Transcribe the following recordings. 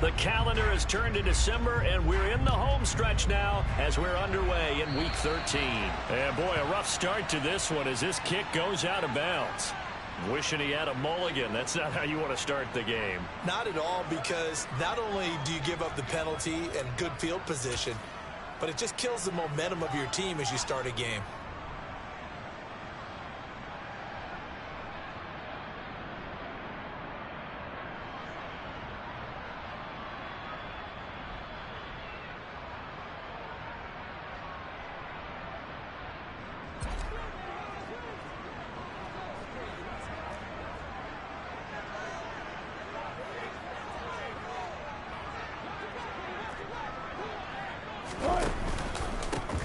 The calendar has turned to December, and we're in the home stretch now as we're underway in Week 13. And, boy, a rough start to this one as this kick goes out of bounds. Wishing he had a mulligan. That's not how you want to start the game. Not at all, because not only do you give up the penalty and good field position, but it just kills the momentum of your team as you start a game.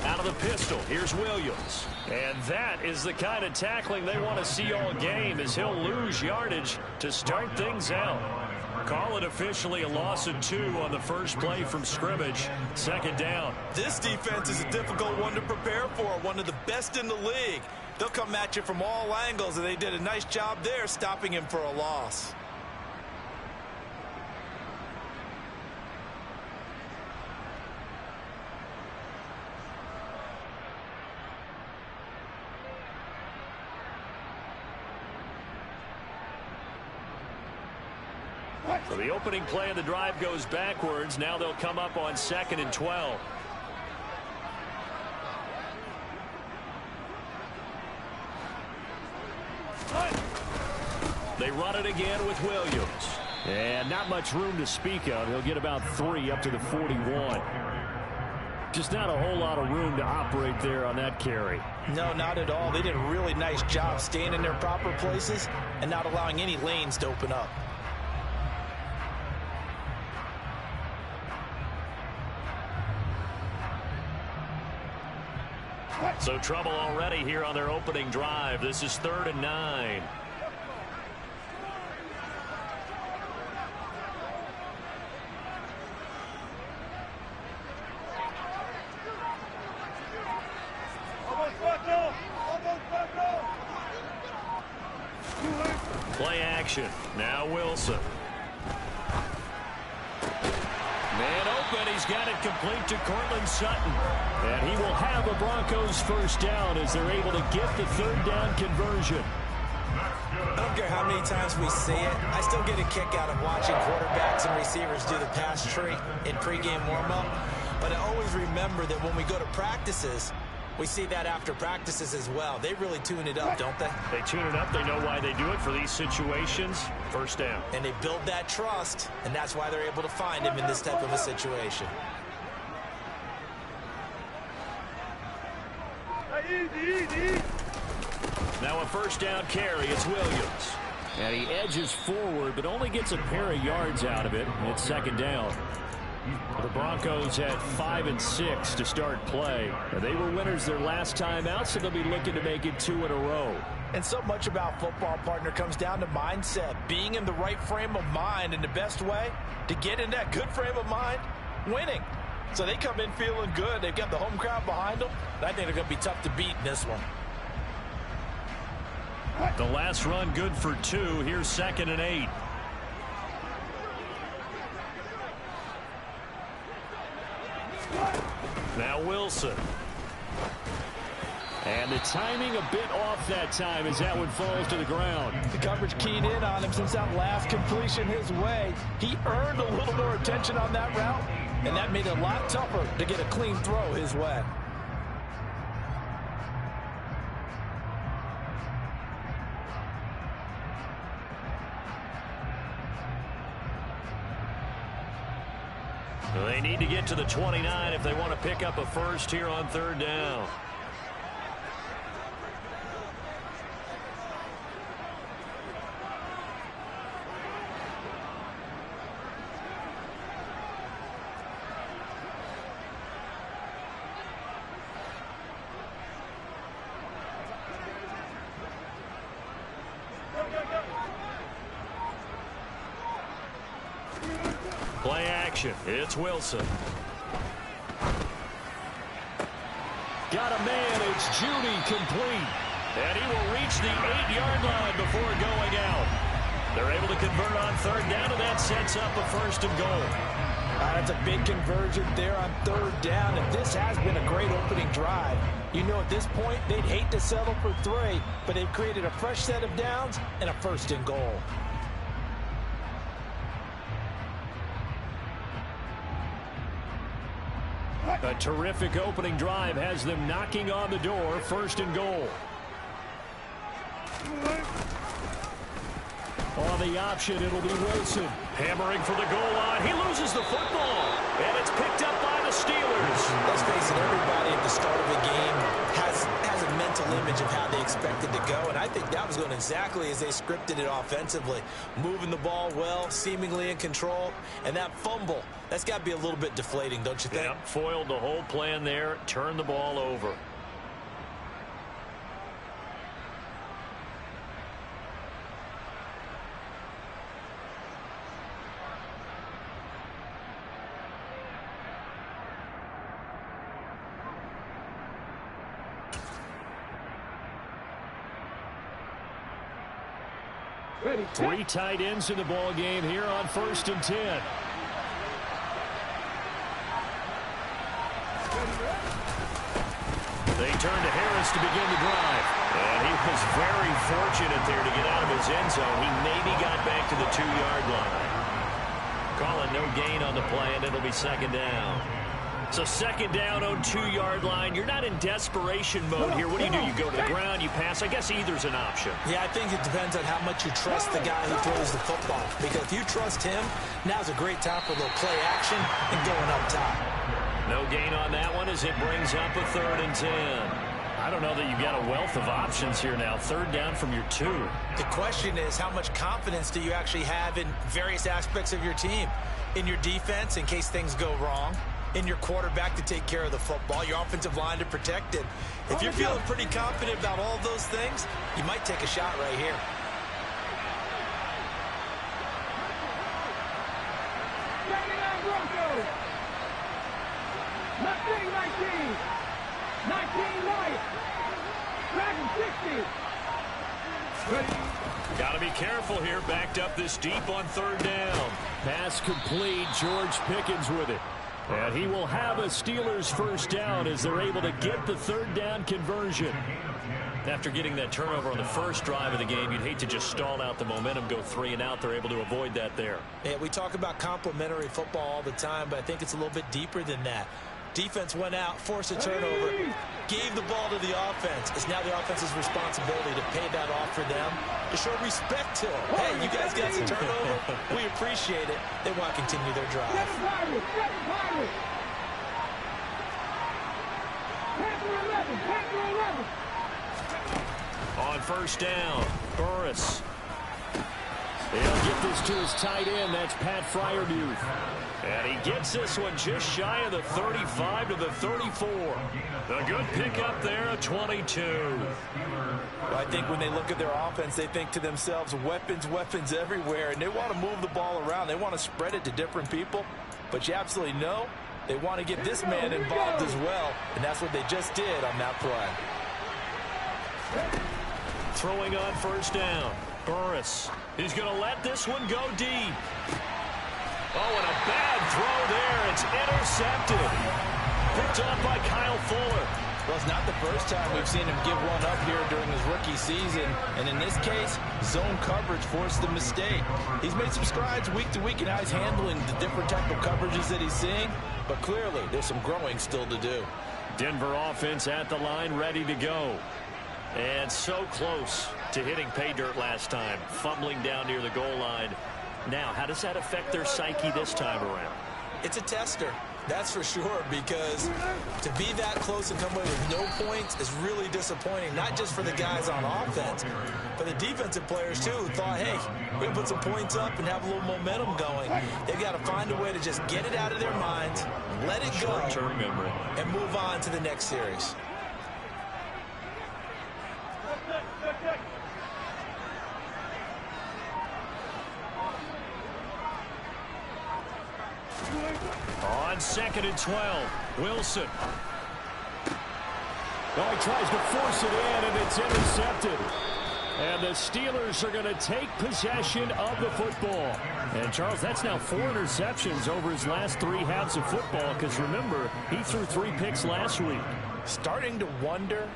Out of the pistol, here's Williams. And that is the kind of tackling they want to see all game, as he'll lose yardage to start things out. Call it officially a loss of 2 on the first play from scrimmage. Second down. This defense is a difficult one to prepare for, one of the best in the league. They'll come at you from all angles, and they did a nice job there stopping him for a loss. So the opening play of the drive goes backwards. Now they'll come up on 2nd and 12. They run it again with Williams. And not much room to speak of. He'll get about 3 up to the 41. Just not a whole lot of room to operate there on that carry. No, not at all. They did a really nice job staying in their proper places and not allowing any lanes to open up. So trouble already here on their opening drive. This is 3rd and 9. Play action. Now Wilson. Man open. He's got it complete to Cortland Sutton. And he will have a Broncos first down as they're able to get the 3rd down conversion. I don't care how many times we see it. I still get a kick out of watching quarterbacks and receivers do the pass tree in pregame warm-up. But I always remember that when we go to practices, we see that after practices as well. They really tune it up, don't they? They tune it up. They know why they do it for these situations. First down. And they build that trust, and that's why they're able to find him in this type of a situation. Now a first down carry. It's Williams. And he edges forward, but only gets a pair of yards out of it. It's 2nd down. The Broncos had 5 and 6 to start play. They were winners their last time out, so they'll be looking to make it 2 in a row. And so much about football, partner, comes down to mindset. Being in the right frame of mind, and the best way to get in that good frame of mind, winning. So they come in feeling good. They've got the home crowd behind them. I think they're going to be tough to beat in this one. The last run good for 2. Here's 2nd and 8. Now Wilson. And the timing a bit off that time as that one falls to the ground. The coverage keyed in on him since that last completion his way. He earned a little more attention on that route, and that made it a lot tougher to get a clean throw his way. They need to get to the 29 if they want to pick up a first here on 3rd down. Play action. It's Wilson. Got a man. It's Judy complete. And he will reach the 8-yard line before going out. They're able to convert on third down, and that sets up a first and goal. That's a big conversion there on third down, and this has been a great opening drive. You know, at this point, they'd hate to settle for 3, but they've created a fresh set of downs and a first and goal. A terrific opening drive has them knocking on the door, first and goal. On the option, it'll be Wilson. Hammering for the goal line. He loses the football. And it's picked up by the Steelers. Let's face it, everybody at the start of a game has a mental image of how they expect it to go. And I think that was going exactly as they scripted it offensively. Moving the ball well, seemingly in control. And that fumble, that's got to be a little bit deflating, don't you think? Yeah, foiled the whole plan there. Turned the ball over. Three tight ends in the ball game here on 1st and 10. They turn to Harris to begin the drive. And he was very fortunate there to get out of his end zone. He maybe got back to the 2-yard line. Calling no gain on the play, and it'll be second down. So second down on 2-yard line. You're not in desperation mode here. What do? You go to the ground, you pass. I guess either's an option. Yeah, I think it depends on how much you trust the guy who throws the football. Because if you trust him, now's a great time for a little play action and going up top. No gain on that one as it brings up a 3rd and 10. I don't know that you've got a wealth of options here now. 3rd down from your 2. The question is, how much confidence do you actually have in various aspects of your team? In your defense, in case things go wrong. In your quarterback to take care of the football, your offensive line to protect it. If you're feeling pretty confident about all those things, you might take a shot right here. Broncos. 19 right. Dragon 60. Got to be careful here. Backed up this deep on 3rd down. Pass complete. George Pickens with it. And he will have a Steelers first down as they're able to get the 3rd down conversion. After getting that turnover on the first drive of the game, you'd hate to just stall out the momentum, go 3 and out. They're able to avoid that there. Yeah, we talk about complementary football all the time, but I think it's a little bit deeper than that. Defense went out, forced a turnover, gave the ball to the offense. It's now the offense's responsibility to pay that off for them, to show respect to them. Hey, you guys got the turnover. We appreciate it. They want to continue their drive. On 1st down, Burris. He'll get this to his tight end. That's Pat Fryermuth. And he gets this one just shy of the 35 to the 34. A good pickup there, a 22. I think when they look at their offense, they think to themselves, weapons everywhere, and they want to move the ball around. They want to spread it to different people, but you absolutely know they want to get this man involved as well, and that's what they just did on that play. Throwing on 1st down, Burris. He's going to let this one go deep. Oh, and a bad throw there. It's intercepted. Picked off by Kyle Fuller. Well, it's not the first time we've seen him give one up here during his rookie season. And in this case, zone coverage forced the mistake. He's made some strides week to week in how he's handling the different type of coverages that he's seeing. But clearly, there's some growing still to do. Denver offense at the line, ready to go. And so close to hitting pay dirt last time. Fumbling down near the goal line. Now, how does that affect their psyche this time around? It's a tester, that's for sure, because to be that close and come away with no points is really disappointing, not just for the guys on offense, but the defensive players, too, who thought, hey, we're going to put some points up and have a little momentum going. They've got to find a way to just get it out of their minds, let it go, short-term memory, and move on to the next series. On 2nd and 12, Wilson. Oh, he tries to force it in, and it's intercepted. And the Steelers are going to take possession of the football. And, Charles, that's now 4 interceptions over his last 3 halves of football because, remember, he threw 3 picks last week. Starting to wonder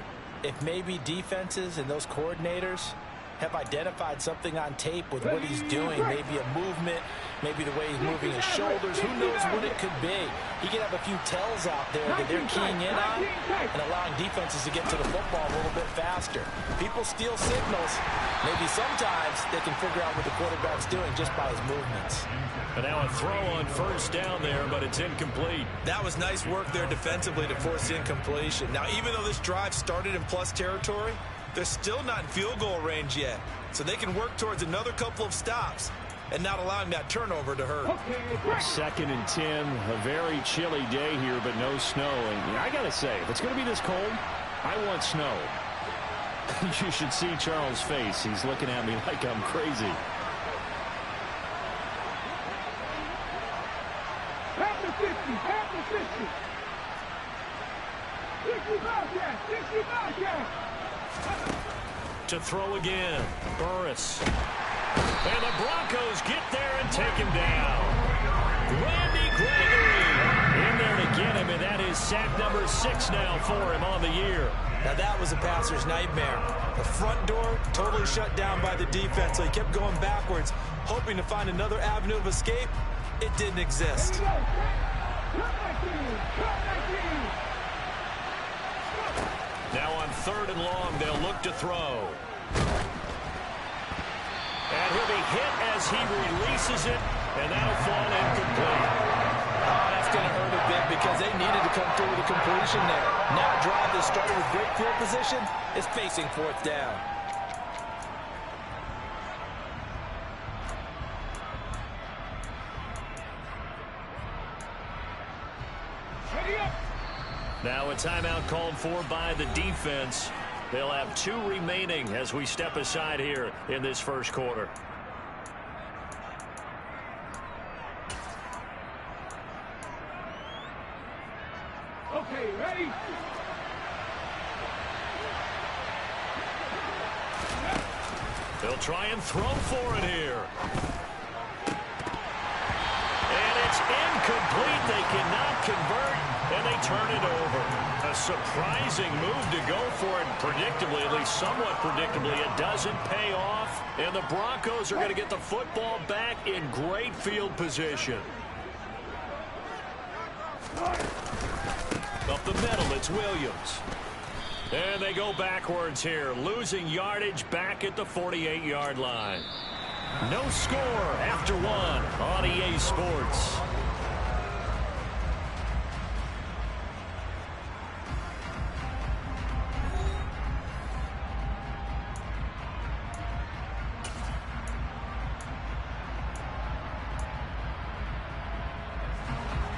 if maybe defenses and those coordinators have identified something on tape with what he's doing. Maybe a movement, maybe the way he's moving his shoulders. Who knows what it could be? He could have a few tells out there that they're keying in on and allowing defenses to get to the football a little bit faster. People steal signals. Maybe sometimes they can figure out what the quarterback's doing just by his movements. And now a throw on first down there, but it's incomplete. That was nice work there defensively to force the incompletion. Now, even though this drive started in plus territory, they're still not in field goal range yet. So they can work towards another couple of stops and not allowing that turnover to hurt. 2nd and 10, a very chilly day here, but no snow. And I got to say, if it's going to be this cold, I want snow. You should see Charles' face. He's looking at me like I'm crazy. Half the 50, half the 50. 60 Bobcats. To throw again, Burris. And the Broncos get there and take him down. Randy Gregory in there to get him, and that is sack number 6 now for him on the year. Now that was a passer's nightmare. The front door totally shut down by the defense, so he kept going backwards, hoping to find another avenue of escape. It didn't exist. Now on 3rd and long, they'll look to throw. And he'll be hit as he releases it, and that'll fall incomplete. Oh, that's going to hurt a bit because they needed to come through with a completion there. Now a drive that started with great field position is facing 4th down. Now a timeout called for by the defense. They'll have 2 remaining as we step aside here in this first quarter. Okay, ready? They'll try and throw for it here. And it's incomplete. They cannot convert, and they turn it over. A surprising move to go for it. Predictably, at least somewhat predictably, it doesn't pay off. And the Broncos are going to get the football back in great field position. Up the middle, it's Williams. And they go backwards here, losing yardage back at the 48-yard line. No score after 1 on EA Sports.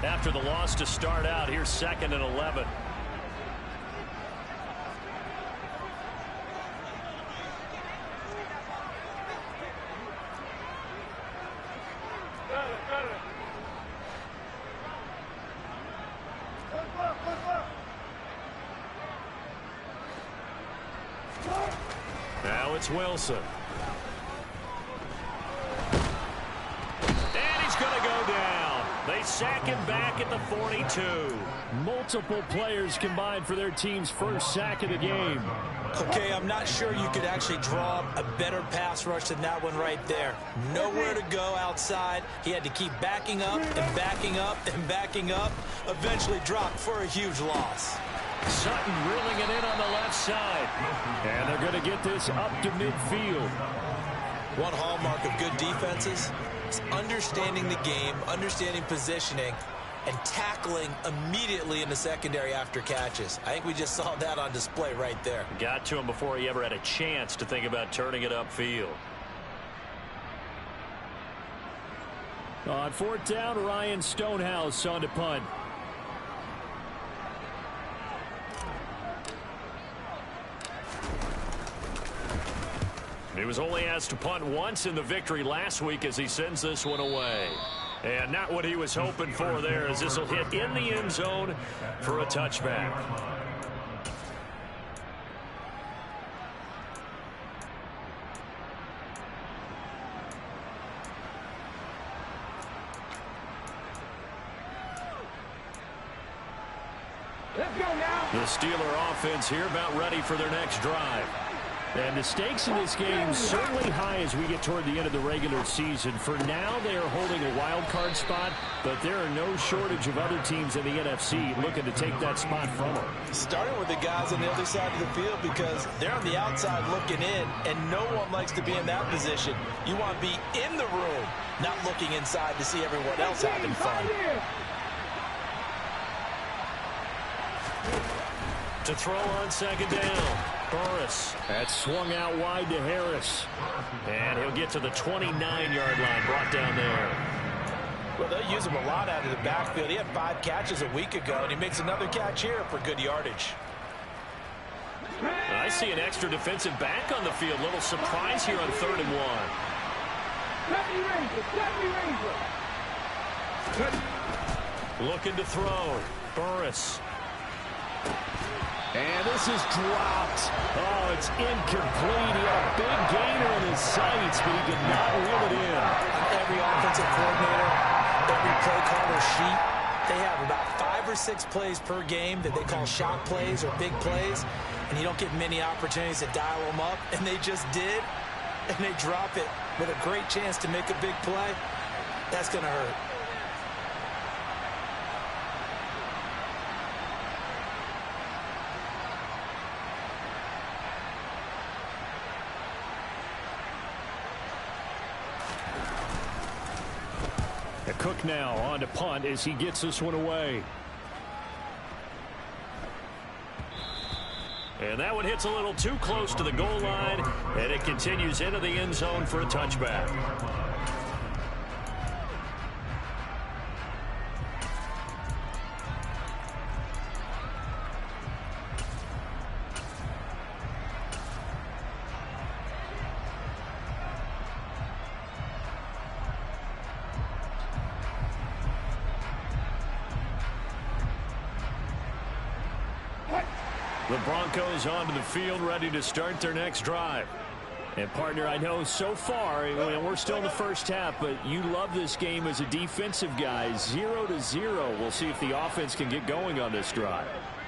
After the loss to start out, here's 2nd and 11. Now it's Wilson. And he's going to go down. They sack him back at the 42. Multiple players combined for their team's first sack of the game. Okay, I'm not sure you could actually draw a better pass rush than that one right there. Nowhere to go outside. He had to keep backing up and backing up and backing up. Eventually dropped for a huge loss. Sutton reeling it in on the left side. And they're going to get this up to midfield. One hallmark of good defenses is understanding the game, understanding positioning, and tackling immediately in the secondary after catches. I think we just saw that on display right there. Got to him before he ever had a chance to think about turning it upfield. On 4th down, Ryan Stonehouse on to punt. He was only asked to punt once in the victory last week as he sends this one away. And not what he was hoping for there, as this will hit in the end zone for a touchback. go now. The Steeler offense here about ready for their next drive. And the stakes in this game certainly high as we get toward the end of the regular season. For now, they are holding a wild card spot, but there are no shortage of other teams in the NFC looking to take that spot from them. Starting with the guys on the other side of the field because they're on the outside looking in, and no one likes to be in that position. You want to be in the room, not looking inside to see everyone else having fun. To throw on second down. Burris. That's swung out wide to Harris. And he'll get to the 29-yard line, brought down there. Well, they'll use him a lot out of the backfield. He had 5 catches a week ago, and he makes another catch here for good yardage. I see an extra defensive back on the field. Little surprise here on 3rd and 1. Looking to throw. Burris. And this is dropped. Oh, it's incomplete. He had a big gainer in his sights, but he did not reel it in. Every offensive coordinator, every play caller sheet, they have about 5 or 6 plays per game that they call shot plays or big plays, and you don't get many opportunities to dial them up, and they just did, and they drop it with a great chance to make a big play. That's going to hurt. Cook now on to punt as he gets this one away. And that one hits a little too close to the goal line, and it continues into the end zone for a touchback. The Broncos onto the field, ready to start their next drive. And, partner, I know so far, we're still in the first half, but you love this game as a defensive guy. 0-0. We'll see if the offense can get going on this drive.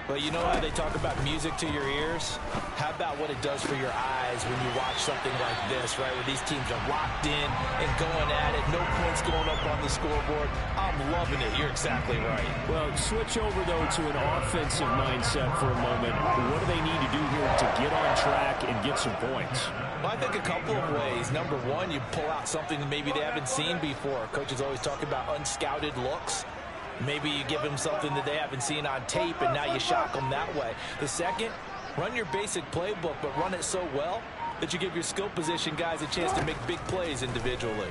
Well, you know how they talk about music to your ears? How about what it does for your eyes when you watch something like this, right, where these teams are locked in and going at it, no points going up on the scoreboard? I'm loving it. You're exactly right. Well, switch over, though, to an offensive mindset for a moment. What do they need to do here to get on track and get some points? Well, I think a couple of ways. Number one, you pull out something that maybe they haven't seen before. Coaches always talk about unscouted looks. Maybe you give them something that they haven't seen on tape, and now you shock them that way. The second, run your basic playbook, but run it so well that you give your skill position guys a chance to make big plays individually.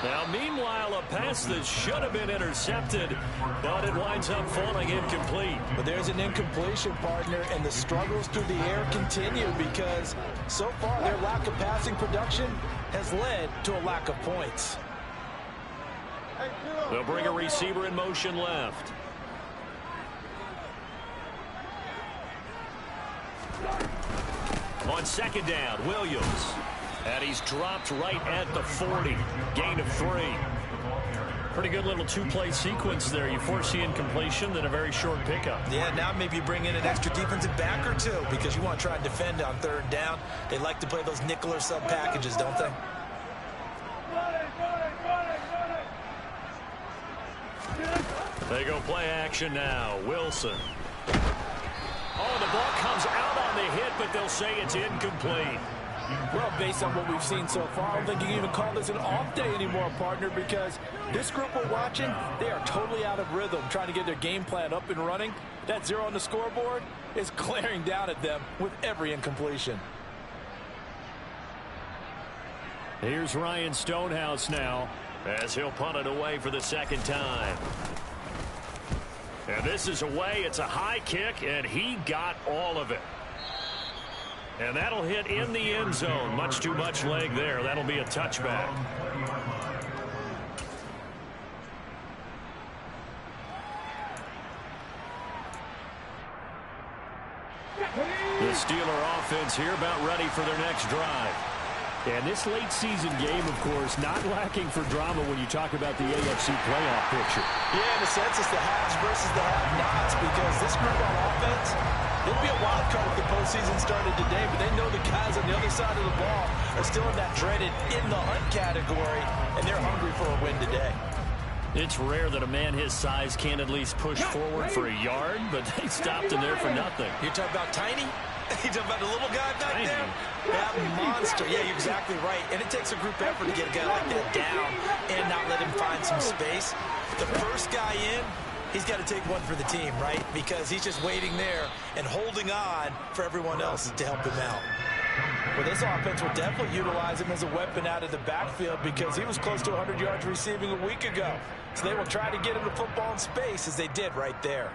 Now, meanwhile, a pass that should have been intercepted, but it winds up falling incomplete. But there's an incompletion, partner, and the struggles through the air continue because so far their lack of passing production has led to a lack of points. They'll bring a receiver in motion left. On second down, Williams. And he's dropped right at the 40. Gain of 3. Pretty good little two-play sequence there. You force the incompletion, then a very short pickup. Yeah, now maybe you bring in an extra defensive back or two because you want to try and defend on 3rd down. They like to play those nickel or sub packages, don't they? They go play action now. Wilson. Oh, the ball comes out on the hit, but they'll say it's incomplete. Well, based on what we've seen so far, I don't think you can even call this an off day anymore, partner, because this group we're watching, they are totally out of rhythm, trying to get their game plan up and running. That 0 on the scoreboard is glaring down at them with every incompletion. Here's Ryan Stonehouse now as he'll punt it away for the second time. And this is away. It's a high kick, and he got all of it. And that'll hit in the end zone. Much too much leg there. That'll be a touchback. The Steeler offense here about ready for their next drive. And this late season game, of course, not lacking for drama when you talk about the AFC playoff picture. Yeah, in a sense, it's the haves versus the have-nots, because this group on offense, it'd be a wild card if the postseason started today, but they know the guys on the other side of the ball are still in that dreaded in-the-hunt category, and they're hungry for a win today. It's rare that a man his size can't at least push forward for a yard, but they stopped him there for nothing. You're talking about tiny? You talking about the little guy back there? That monster. Yeah, you're exactly right. And it takes a group effort to get a guy like that down and not let him find some space. The first guy in, he's got to take one for the team, right? Because he's just waiting there and holding on for everyone else to help him out. Well, this offense will definitely utilize him as a weapon out of the backfield because he was close to 100 yards receiving a week ago. So they will try to get him the football in space as they did right there.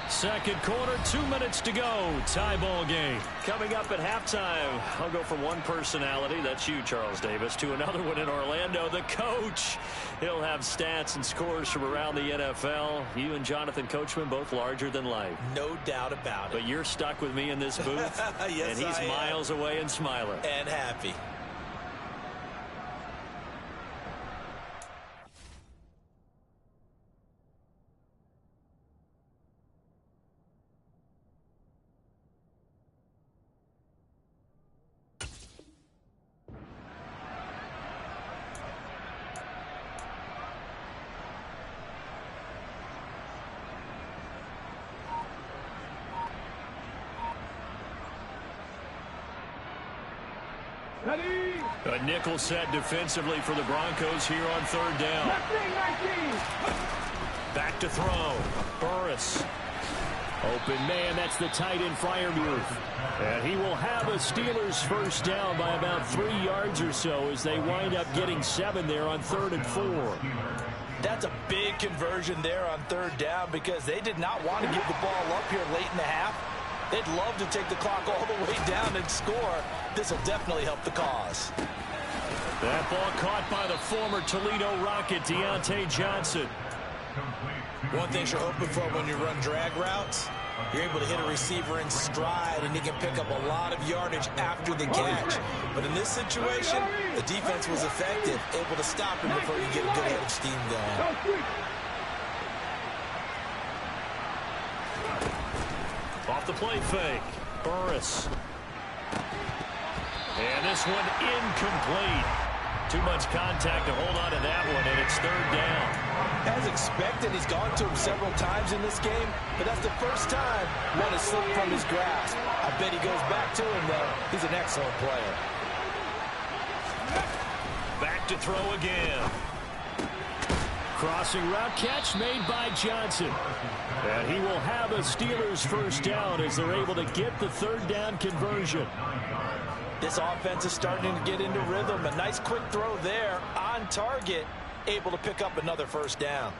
Second quarter, 2 minutes to go. Tie ball game. Coming up at halftime, I'll go from one personality, that's you, Charles Davis, to another one in Orlando, the coach. He'll have stats and scores from around the NFL. You and Jonathan Coachman both larger than life. No doubt about it. But you're stuck with me in this booth. Yes, and he's miles away and smiling. And happy. A nickel set defensively for the Broncos here on third down. Back to throw. Burris. Open man, that's the tight end Freiermuth. And he will have a Steelers first down by about 3 yards or so as they wind up getting 7 there on 3rd and 4. That's a big conversion there on third down because they did not want to give the ball up here late in the half. They'd love to take the clock all the way down and score. This will definitely help the cause. That ball caught by the former Toledo Rocket, Deontay Johnson. One thing you're hoping for when you run drag routes, you're able to hit a receiver in stride, and he can pick up a lot of yardage after the catch. But in this situation, the defense was effective, able to stop him before you get a good head of steam going. Off the play fake. Burris. And this one incomplete. Too much contact to hold on to that one, and it's third down. As expected, he's gone to him several times in this game, but that's the first time one has slipped from his grasp. I bet he goes back to him, though. He's an excellent player. Back to throw again. Crossing route catch made by Johnson. And he will have a Steelers first down as they're able to get the third down conversion. This offense is starting to get into rhythm. A nice quick throw there on target, able to pick up another first down.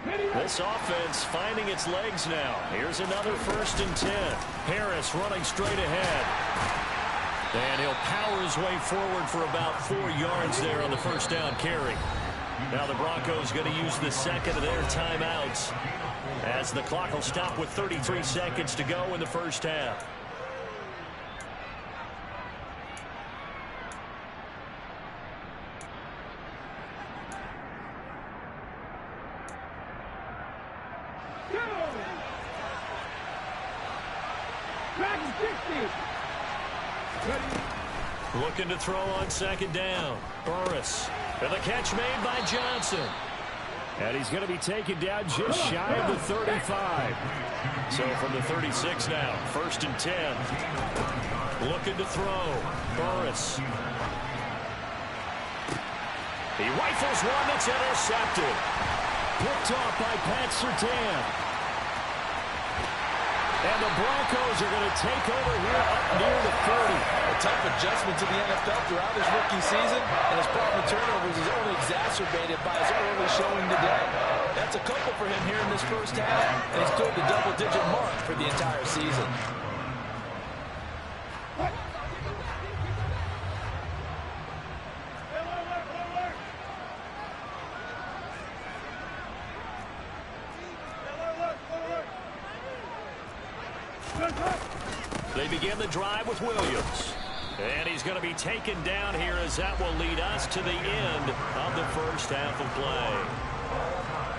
This offense finding its legs now. Here's another 1st and 10. Harris running straight ahead. And he'll power his way forward for about 4 yards there on the first down carry. Now the Broncos going to use the second of their timeouts as the clock will stop with 33 seconds to go in the first half. Looking to throw on second down. Burris. And the catch made by Johnson. And he's going to be taken down just shy of the 35. So from the 36 now, 1st and 10. Looking to throw. Burris. He rifles one that's intercepted. Picked off by Pat Surtain. And the Broncos are going to take over here up near the 30. A tough adjustment to the NFL throughout his rookie season, and his problem with turnovers is only exacerbated by his early showing today. That's a couple for him here in this first half, and he's toward the double-digit mark for the entire season. They begin the drive with Williams. And he's going to be taken down here as that will lead us to the end of the first half of play.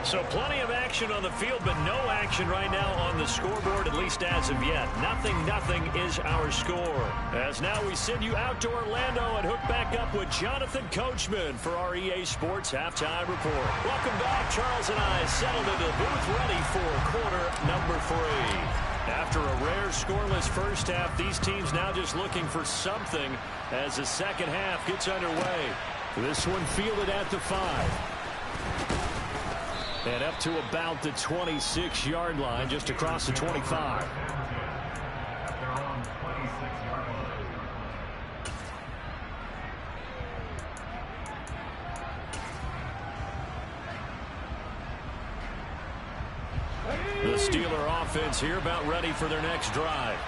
So plenty of action on the field, but no action right now on the scoreboard, at least as of yet. 0-0 is our score. As now we send you out to Orlando and hook back up with Jonathan Coachman for our EA Sports Halftime Report. Welcome back. Charles and I settled into the booth ready for quarter number 3. After a rare scoreless first half, these teams now just looking for something as the second half gets underway. This one fielded at the 5. And up to about the 26-yard line, just across the 25. The Steeler offense here about ready for their next drive.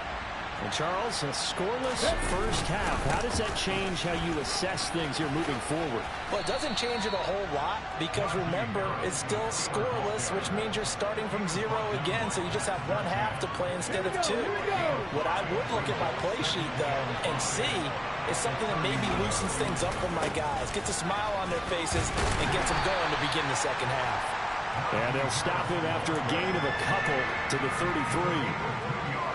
And Charles, a scoreless first half. How does that change how you assess things here moving forward? Well, it doesn't change it a whole lot because, remember, it's still scoreless, which means you're starting from 0 again, so you just have one half to play instead of 2. What I would look at my play sheet, though, and see is something that maybe loosens things up for my guys, gets a smile on their faces, and gets them going to begin the second half. And they'll stop it after a gain of a couple to the 33.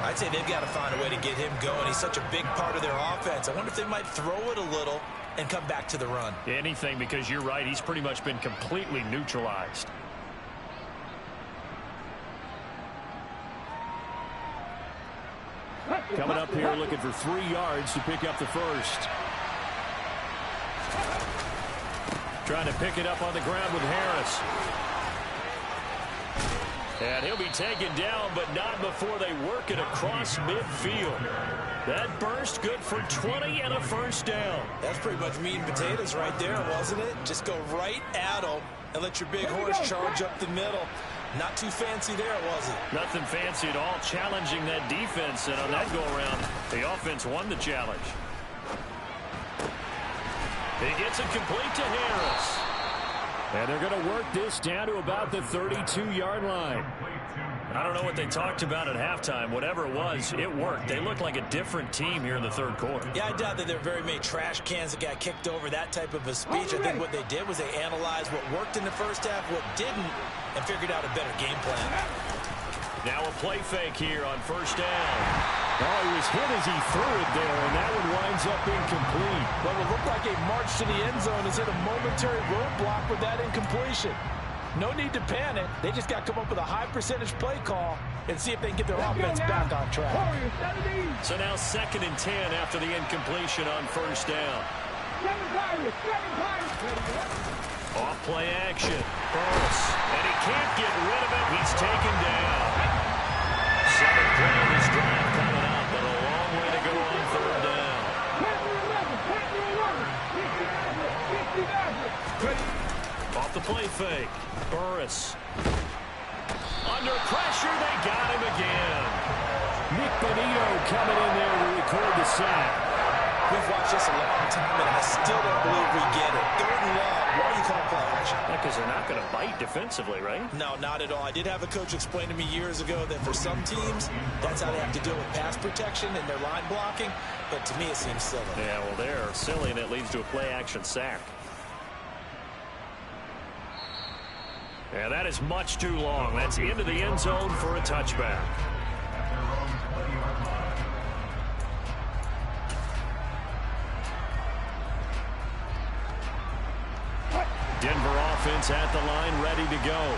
I'd say they've got to find a way to get him going. He's such a big part of their offense. I wonder if they might throw it a little and come back to the run. Anything, because you're right. He's pretty much been completely neutralized. Coming up here looking for 3 yards to pick up the first. Trying to pick it up on the ground with Harris. And he'll be taken down, but not before they work it across midfield. That burst good for 20 and a first down. That's pretty much meat and potatoes right there, wasn't it? Just go right at them and let your big horse charge up the middle. Not too fancy there, was it? Nothing fancy at all, challenging that defense. And on that go-around, the offense won the challenge. He gets it complete to Harris. And they're going to work this down to about the 32-yard line. I don't know what they talked about at halftime. Whatever it was, it worked. They look like a different team here in the third quarter. Yeah, I doubt that there are very many trash cans that got kicked over, that type of a speech. I think what they did was they analyzed what worked in the first half, what didn't, and figured out a better game plan. Now a play fake here on first down. Oh, he was hit as he threw it there, and that one winds up incomplete. Well, it looked like a march to the end zone has hit a momentary roadblock with that incompletion. No need to panic. They just got to come up with a high percentage play call and see if they can get their offense back on track. So now 2nd and 10 after the incompletion on first down. Off play action. Burris. And he can't get rid of it. He's taken down. 7th play of this drive coming up, but a long way to go on third down. Off the play fake. Burris. Under pressure, they got him again. Nick Bonito coming in there to record the sack. We've watched this a long time, and I still don't believe we get it. 3rd and long. Why are you calling play action? Because they're not going to bite defensively, right? No, not at all. I did have a coach explain to me years ago that for some teams, that's how they have to deal with pass protection and their line blocking. But to me, it seems silly. Yeah, well, they're silly, and it leads to a play-action sack. Yeah, that is much too long. That's into the end zone for a touchback. Denver offense at the line, ready to go.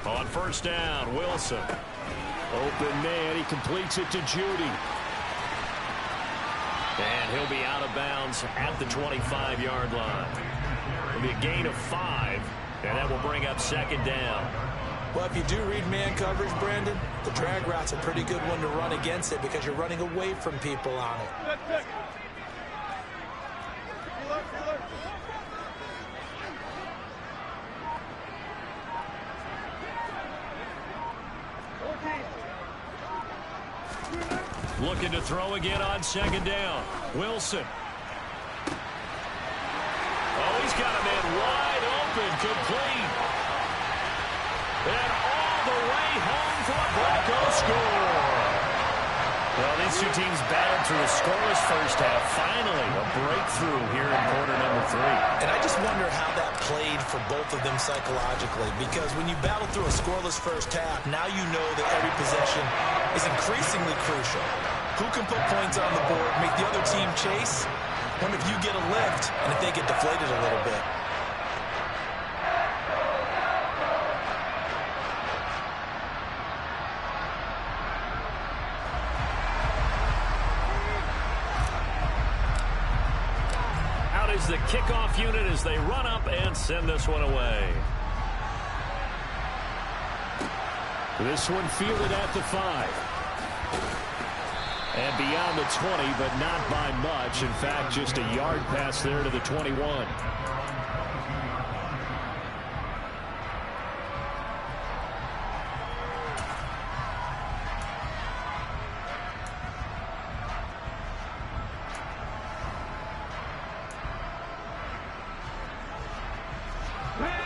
On first down, Wilson. Open man, he completes it to Judy. And he'll be out of bounds at the 25-yard line. It'll be a gain of 5, and that will bring up 2nd down. Well, if you do read man coverage, Brandon, the drag route's a pretty good one to run against it because you're running away from people on it. looking to throw again on second down. Wilson. Oh, he's got a man wide open, complete. And all the way home for a Broncos score. Well, these two teams battled through a scoreless first half. Finally, a breakthrough here in quarter number 3. And I just wonder how that played for both of them psychologically, because when you battle through a scoreless first half, now you know that every possession is increasingly crucial. Who can put points on the board, make the other team chase? What if you get a lift and if they get deflated a little bit? Is the kickoff unit as they run up and send this one away. This one fielded at the 5. And beyond the 20, but not by much. In fact, just a yard pass there to the 21.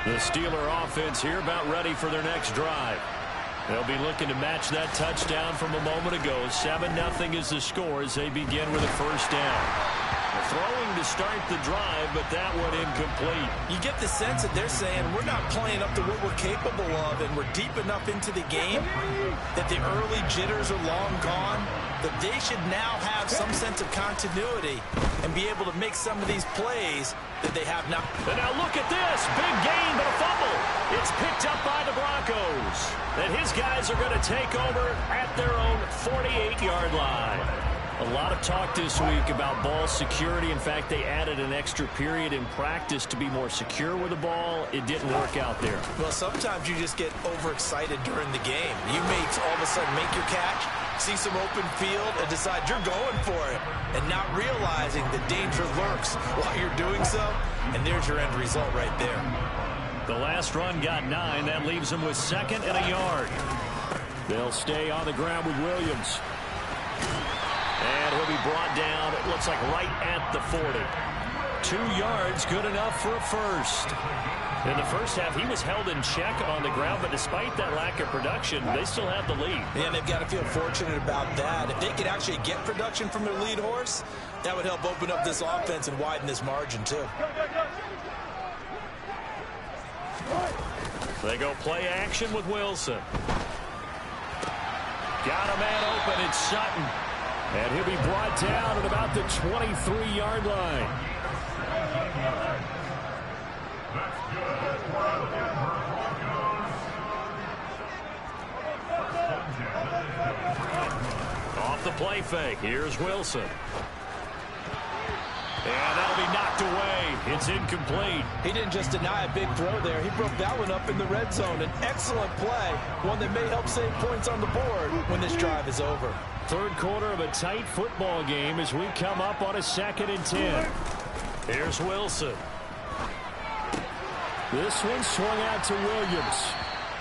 The Steeler offense here about ready for their next drive. They'll be looking to match that touchdown from a moment ago. 7-0 is the score as they begin with a first down. Throwing to start the drive, but that one incomplete. You get the sense that they're saying we're not playing up to what we're capable of, and we're deep enough into the game that the early jitters are long gone, that they should now have some sense of continuity and be able to make some of these plays that they have not. And now look at this. Big gain, but a fumble. It's picked up by the Broncos. And his guys are going to take over at their own 48-yard line. A lot of talk this week about ball security. In fact, they added an extra period in practice to be more secure with the ball. It didn't work out there. Well, sometimes you just get overexcited during the game. You may all of a sudden make your catch, see some open field, and decide you're going for it, and not realizing the danger lurks while you're doing so, and there's your end result right there. The last run got 9. That leaves them with 2nd and a yard. They'll stay on the ground with Williams. And he'll be brought down, it looks like right at the 40. 2 yards, good enough for a first. In the first half, he was held in check on the ground, but despite that lack of production, they still have the lead. Yeah, they've got to feel fortunate about that. If they could actually get production from their lead horse, that would help open up this offense and widen this margin, too. They go play action with Wilson. Got a man open, it's Sutton. And he'll be brought down at about the 23-yard line. Off the play fake, here's Wilson. And that'll be knocked away. It's incomplete. He didn't just deny a big throw there. He broke that one up in the red zone. An excellent play, one that may help save points on the board when this drive is over. Third quarter of a tight football game as we come up on a 2nd and 10. Here's Wilson. This one swung out to Williams.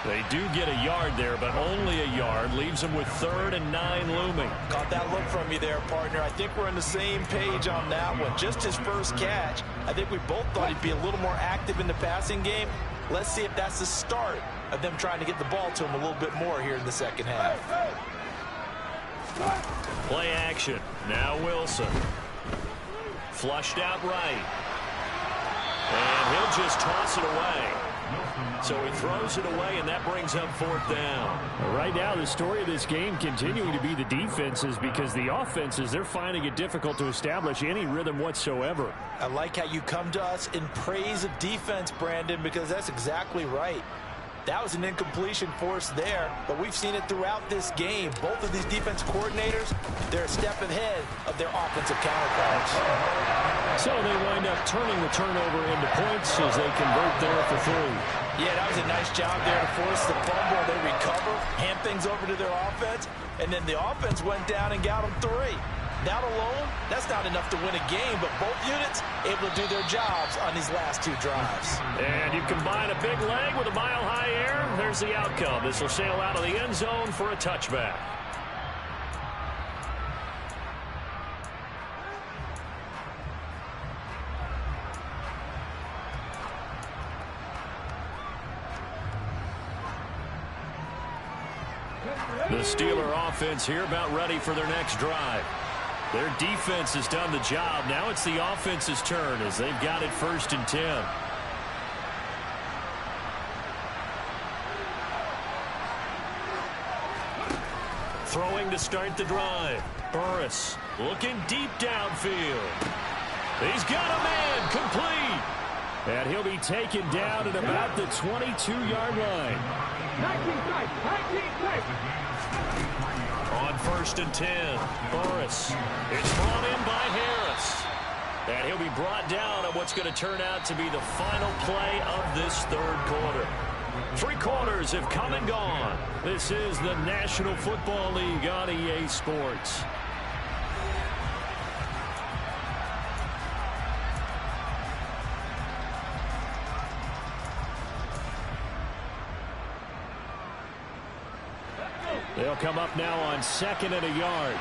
They do get a yard there, but only a yard. Leaves them with 3rd and 9 looming. Got that look from you there, partner. I think we're on the same page on that one. Just his first catch. I think we both thought he'd be a little more active in the passing game. Let's see if that's the start of them trying to get the ball to him a little bit more here in the second half. Play action. Now Wilson. Flushed out right. And he'll just toss it away. So he throws it away, and that brings up 4th down. Right now, the story of this game continuing to be the defenses, because the offenses, they're finding it difficult to establish any rhythm whatsoever. I like how you come to us in praise of defense, Brandon, because that's exactly right. That was an incompletion forced there, but we've seen it throughout this game. Both of these defense coordinators, they're a step ahead of their offensive counterparts. So they wind up turning the turnover into points as they convert there for 3. Yeah, that was a nice job there to force the fumble. They recover, hand things over to their offense, and then the offense went down and got them 3. That alone, that's not enough to win a game, but both units able to do their jobs on these last 2 drives. And you combine a big leg with a mile-high air, there's the outcome. This will sail out of the end zone for a touchback. The Steeler offense here about ready for their next drive. Their defense has done the job. Now it's the offense's turn as they've got it 1st and 10. Throwing to start the drive. Burris looking deep downfield. He's got a man complete. And he'll be taken down at about the 22-yard line. 19 tight. On 1st and 10, Burris. It's brought in by Harris. And he'll be brought down on what's going to turn out to be the final play of this 3rd quarter. 3 quarters have come and gone. This is the National Football League on EA Sports. They'll come up now on 2nd and a yard.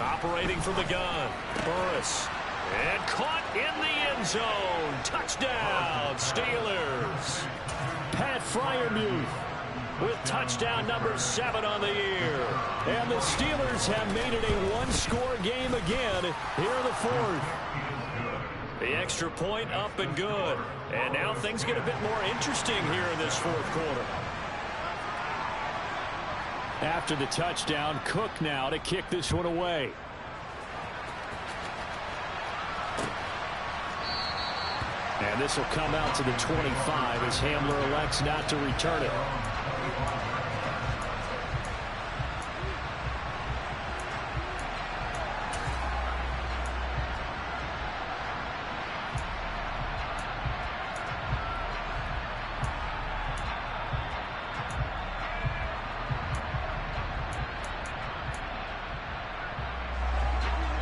Operating from the gun. Burris. And caught in the end zone. Touchdown, Steelers. Pat Freiermuth with touchdown number 7 on the year. And the Steelers have made it a one-score game again here in the 4th. The extra point up and good. And now things get a bit more interesting here in this 4th quarter. After the touchdown, Cook now to kick this one away. And this will come out to the 25 as Hamler elects not to return it.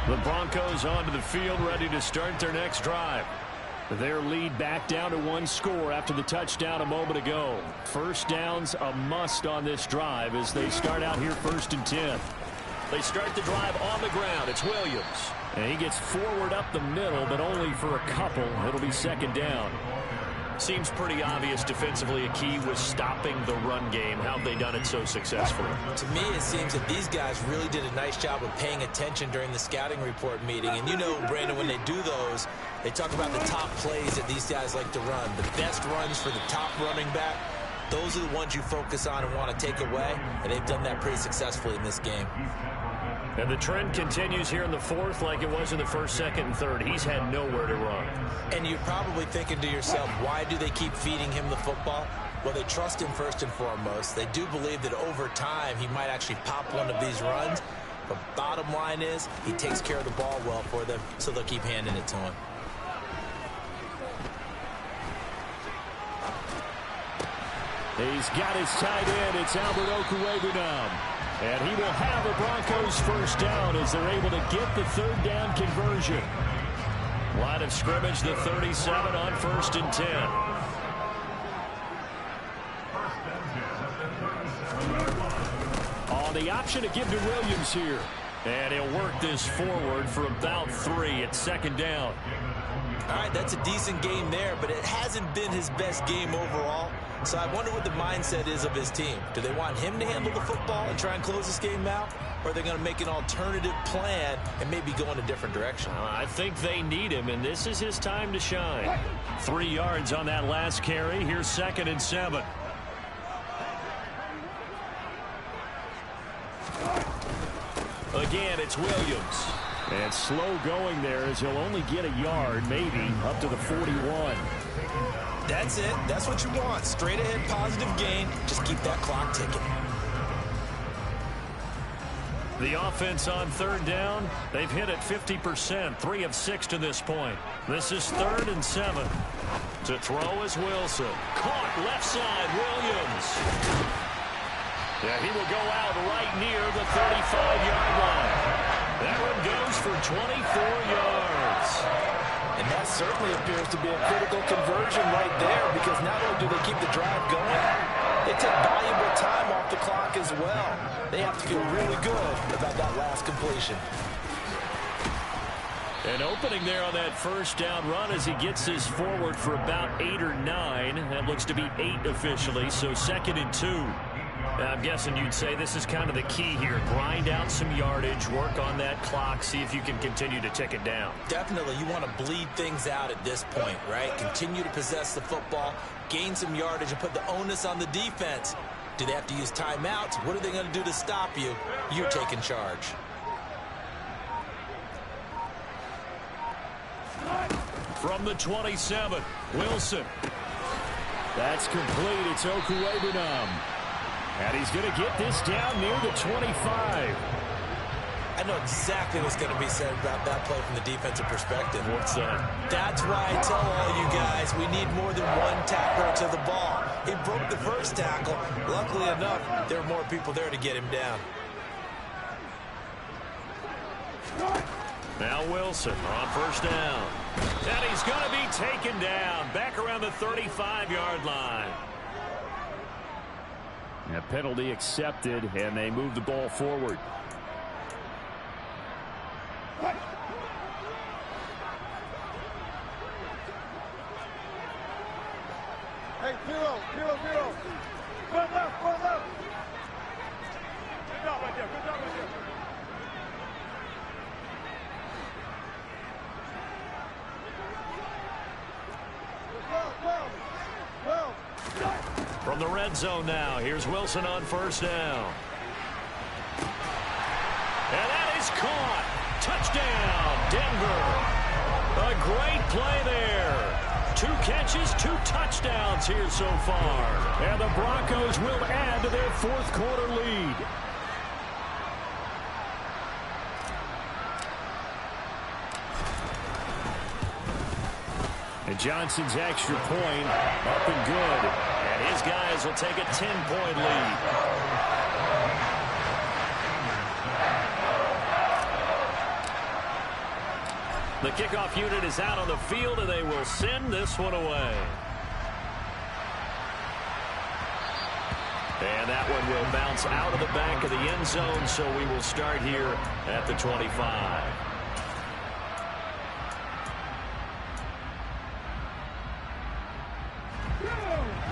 The Broncos onto the field, ready to start their next drive. Their lead back down to 1 score after the touchdown a moment ago. 1st down's a must on this drive as they start out here 1st and 10. They start the drive on the ground. It's Williams. And he gets forward up the middle, but only for a couple. It'll be 2nd down. Seems pretty obvious defensively a key was stopping the run game. How have they done it so successfully? To me, it seems that these guys really did a nice job of paying attention during the scouting report meeting. And you know, Brandon, when they do those, they talk about the top plays that these guys like to run. The best runs for the top running back, those are the ones you focus on and want to take away. And they've done that pretty successfully in this game. And the trend continues here in the 4th like it was in the 1st, 2nd, and 3rd. He's had nowhere to run. And you're probably thinking to yourself, why do they keep feeding him the football? Well, they trust him first and foremost. They do believe that over time he might actually pop one of these runs. But bottom line is he takes care of the ball well for them, so they'll keep handing it to him. He's got his tight end. It's Albert Okwuegbunam. And he will have the Broncos 1st down as they're able to get the 3rd down conversion. Line of scrimmage, the 37 on 1st and 10. On the option to give to Williams here. And he'll work this forward for about 3 at 2nd down. All right, that's a decent game there, but it hasn't been his best game overall. So I wonder what the mindset is of his team. Do they want him to handle the football and try and close this game out? Or are they going to make an alternative plan and maybe go in a different direction? I think they need him, and this is his time to shine. 3 yards on that last carry. Here's 2nd and 7. Again, it's Williams. And slow going there as he'll only get a yard, maybe, up to the 41. That's it. That's what you want. Straight ahead, positive gain. Just keep that clock ticking. The offense on 3rd down, they've hit it 50%, 3 of 6 to this point. This is 3rd and 7. To throw is Wilson. Caught left side, Williams. Yeah, he will go out right near the 35-yard line. That one goes for 24 yards. And that certainly appears to be a critical conversion right there, because not only do they keep the drive going, they take valuable time off the clock as well. They have to feel really good about that last completion. And opening there on that first down run as he gets this forward for about 8 or 9. That looks to be 8 officially, so 2nd and 2. I'm guessing you'd say this is kind of the key here. Grind out some yardage, work on that clock, see if you can continue to tick it down. Definitely, you want to bleed things out at this point, right? Continue to possess the football, gain some yardage, and put the onus on the defense. Do they have to use timeouts? What are they going to do to stop you? You're taking charge. From the 27, Wilson. That's complete. It's Okuegbunam. And he's going to get this down near the 25. I know exactly what's going to be said about that play from the defensive perspective. What's that? That's why I tell all you guys we need more than one tackler to the ball. He broke the first tackle. Luckily enough, there were more people there to get him down. Now Wilson on first down. And he's going to be taken down back around the 35-yard line. A penalty accepted, and they move the ball forward. Hey, 0-0-0. Good left, good left. Good job right there, good job right there. From the red zone now, here's Wilson on first down. And that is caught. Touchdown, Denver. A great play there. 2 catches, 2 touchdowns here so far. And the Broncos will add to their 4th quarter lead. And Johnson's extra point up and good. And his guys will take a 10-point lead. The kickoff unit is out on the field, and they will send this one away. And that one will bounce out of the back of the end zone, so we will start here at the 25.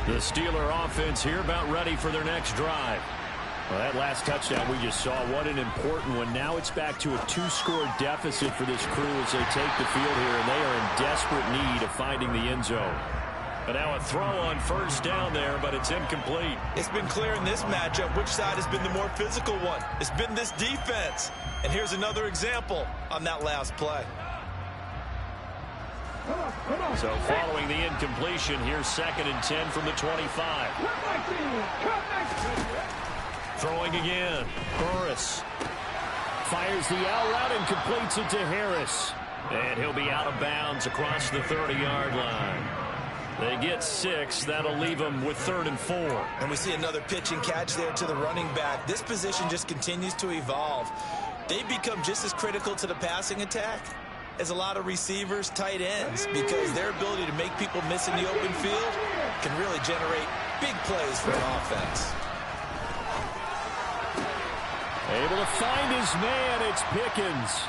The Steeler offense here about ready for their next drive. Well, that last touchdown we just saw, what an important one. Now it's back to a 2-score deficit for this crew as they take the field here, and they are in desperate need of finding the end zone. But now a throw on first down there, but it's incomplete. It's been clear in this matchup which side has been the more physical one. It's been this defense. And here's another example on that last play. So following the incompletion, here's 2nd and 10 from the 25. Throwing again. Burris fires the out route and completes it to Harris. And he'll be out of bounds across the 30-yard line. They get 6. That'll leave them with 3rd and 4. And we see another pitch and catch there to the running back. This position just continues to evolve. They become just as critical to the passing attack as a lot of receivers, tight ends, because their ability to make people miss in the open field can really generate big plays for an offense. Able to find his man, it's Pickens.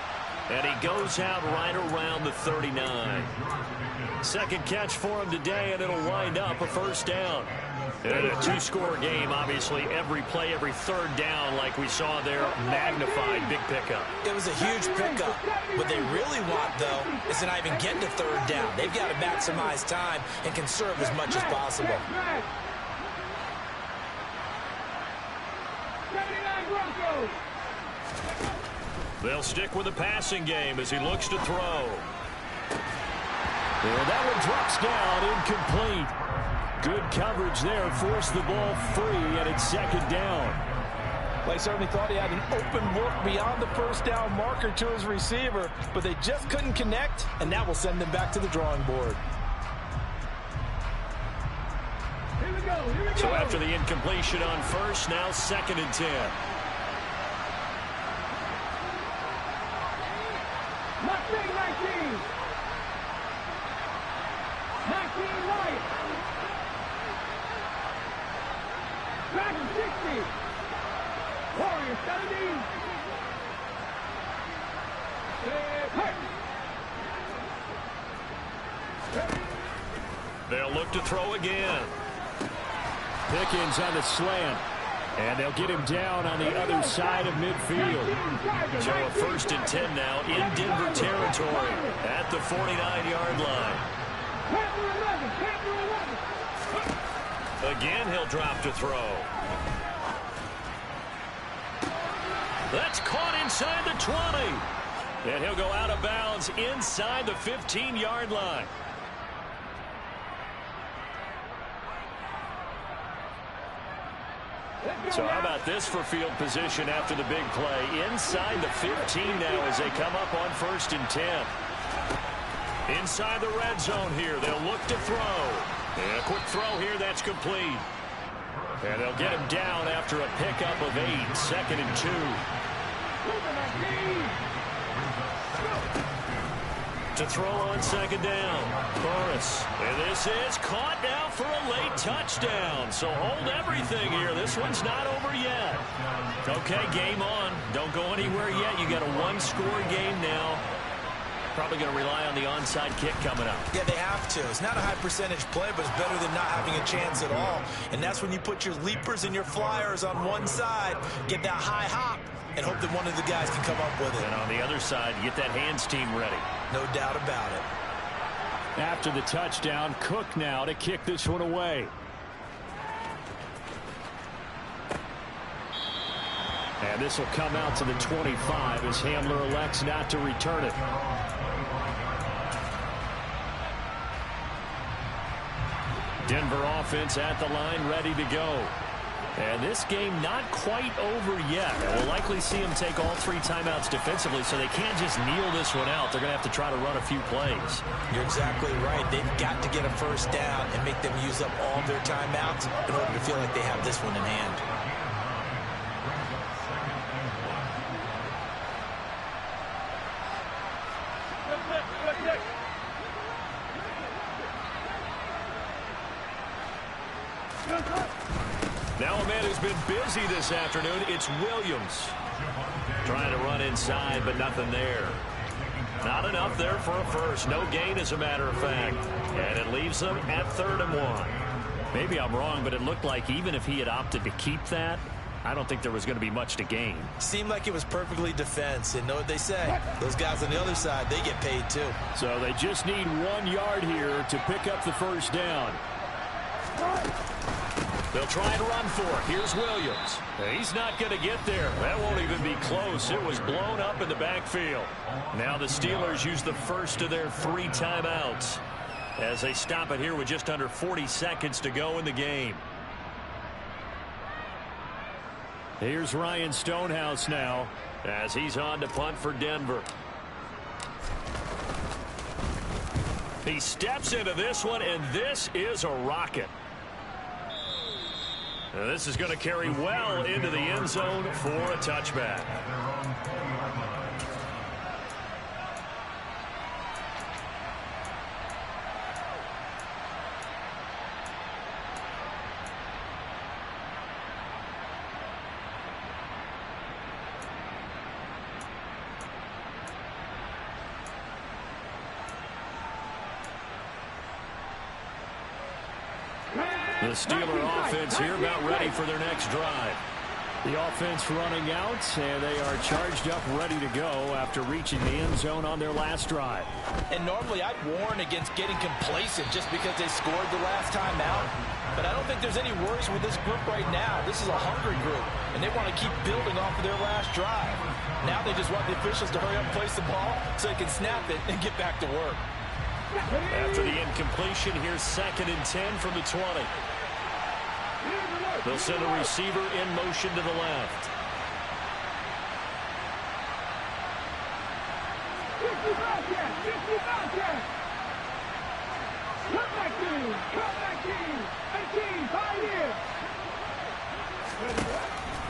And he goes out right around the 39. 2nd catch for him today, and it'll wind up a first down. In a 2-score game, obviously, every play, every 3rd down, like we saw there, magnified, big pickup. It was a huge pickup. What they really want, though, is to not even get to 3rd down. They've got to maximize time and conserve as much as possible. 79 Broncos. They'll stick with the passing game as he looks to throw. And that one drops down, incomplete. Good coverage there, forced the ball free, and it's 2nd down. They certainly thought he had an open look beyond the first down marker to his receiver, but they just couldn't connect, and that will send them back to the drawing board. Here we go, here we go. So after the incompletion on first, now 2nd and 10. Mustang 19. 19 right. Dragon 60. Warrior 70. Hey. They'll look to throw again. Pickens on the slant. And they'll get him down on the other side of midfield. So a 1st and 10 now in Denver territory at the 49-yard line. Again, he'll drop to throw. That's caught inside the 20. And he'll go out of bounds inside the 15-yard line. So how about this for field position after the big play? Inside the 15 now as they come up on 1st and 10. Inside the red zone here. They'll look to throw. And a quick throw here. That's complete. And they'll get him down after a pickup of 8. 2nd and 2. To throw on 2nd down. Burris. And this is caught now for a late touchdown. So hold everything here. This one's not over yet. Okay, game on. Don't go anywhere yet. You got a 1-score game now. Probably going to rely on the onside kick coming up. Yeah, they have to. It's not a high percentage play, but it's better than not having a chance at all. And that's when you put your leapers and your flyers on one side, get that high hop, and hope that one of the guys can come up with it. And on the other side, you get that hands team ready. No doubt about it. After the touchdown, Cook now to kick this one away. And this will come out to the 25 as Hamler elects not to return it. Denver offense at the line, ready to go. And this game not quite over yet. We'll likely see them take all 3 timeouts defensively, so they can't just kneel this one out. They're going to have to try to run a few plays. You're exactly right. They've got to get a 1st down and make them use up all their timeouts in order to feel like they have this one in hand. Now a man who's been busy this afternoon, it's Williams. Trying to run inside, but nothing there. Not enough there for a 1st. No gain, as a matter of fact. And it leaves them at 3rd and 1. Maybe I'm wrong, but it looked like even if he had opted to keep that, I don't think there was going to be much to gain. Seemed like it was perfectly defense. And know what they say? Those guys on the other side, they get paid too. So they just need 1 yard here to pick up the 1st down. They'll try and run for it. Here's Williams. He's not going to get there. That won't even be close. It was blown up in the backfield. Now the Steelers use the 1st of their 3 timeouts as they stop it here with just under 40 seconds to go in the game. Here's Ryan Stonehouse now as he's on to punt for Denver. He steps into this one, and this is a rocket. Now this is going to carry well into the end zone for a touchback. The Steeler offense here about ready for their next drive. The offense running out, and they are charged up, ready to go after reaching the end zone on their last drive. And normally I'd warn against getting complacent just because they scored the last time out. But I don't think there's any worries with this group right now. This is a hungry group, and they want to keep building off of their last drive. Now they just want the officials to hurry up and place the ball so they can snap it and get back to work. After the incompletion, here's 2nd and 10 from the 20. They'll send a receiver in motion to the left.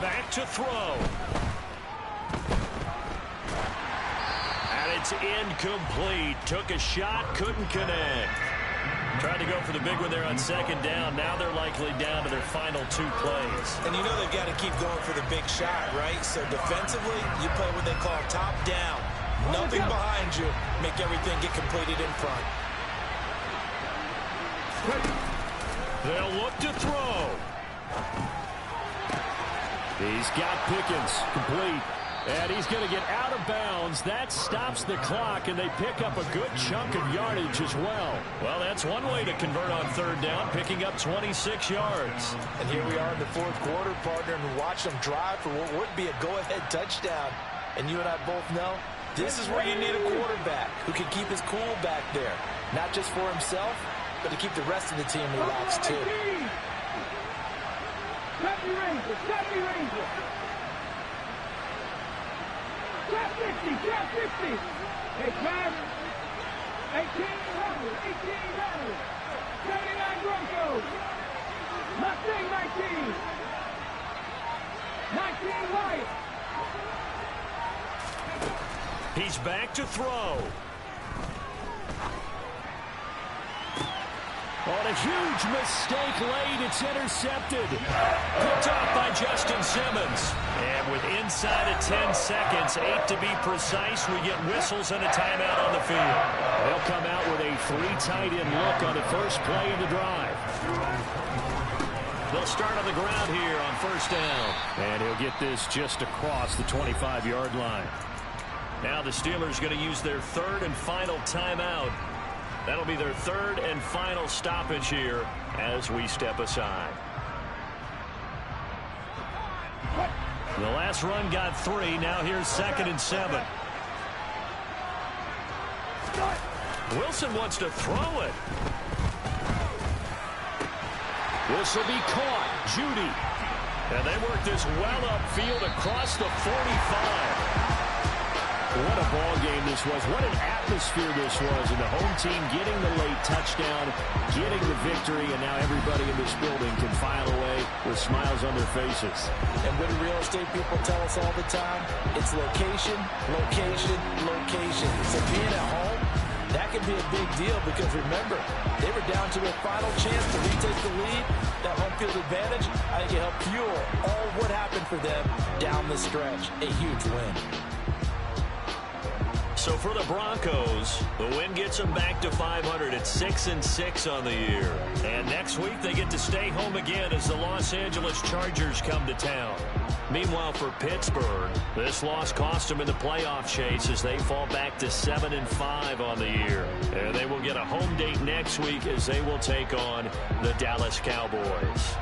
Back to throw. And it's incomplete. Took a shot, couldn't connect. Tried to go for the big one there on 2nd down. Now they're likely down to their final 2 plays. And you know they've got to keep going for the big shot, right? So defensively, you play what they call top down. Nothing behind you. Make everything get completed in front. They'll look to throw. He's got Pickens complete. And he's going to get out of bounds. That stops the clock, and they pick up a good chunk of yardage as well. Well, that's one way to convert on third down, picking up 26 yards. And here we are in the fourth quarter, partner, and watch them drive for what would be a go-ahead touchdown. And you and I both know this is where you need a quarterback who can keep his cool back there, not just for himself, but to keep the rest of the team relaxed, too. Trap 50, trap 50. Hey, trap. 1800, 1800. 79 Broncos. Mustang 19. 19 White. He's back to throw. On a huge mistake late, it's intercepted. Picked off by Justin Simmons. And with inside of 10 seconds, 8 to be precise, we get whistles and a timeout on the field. They'll come out with a 3 tight end look on the first play of the drive. They'll start on the ground here on first down. And he'll get this just across the 25-yard line. Now the Steelers going to use their third and final timeout. That'll be their third and final stoppage here as we step aside. The last run got 3. Now here's 2nd and 7. Wilson wants to throw it. This will be caught. Judy. And they work this well upfield across the 45. What a ball game this was. What an atmosphere this was. And the home team getting the late touchdown, getting the victory, and now everybody in this building can file away with smiles on their faces. And what do real estate people tell us all the time? It's location, location, location. So being at home, that can be a big deal because remember, they were down to a final chance to retake the lead. That home field advantage, I think it helped fuel all what happened for them down the stretch. A huge win. So for the Broncos, the win gets them back to 500 at 6-6 on the year. And next week they get to stay home again as the Los Angeles Chargers come to town. Meanwhile for Pittsburgh, this loss cost them in the playoff chase as they fall back to 7-5 on the year. And they will get a home date next week as they will take on the Dallas Cowboys.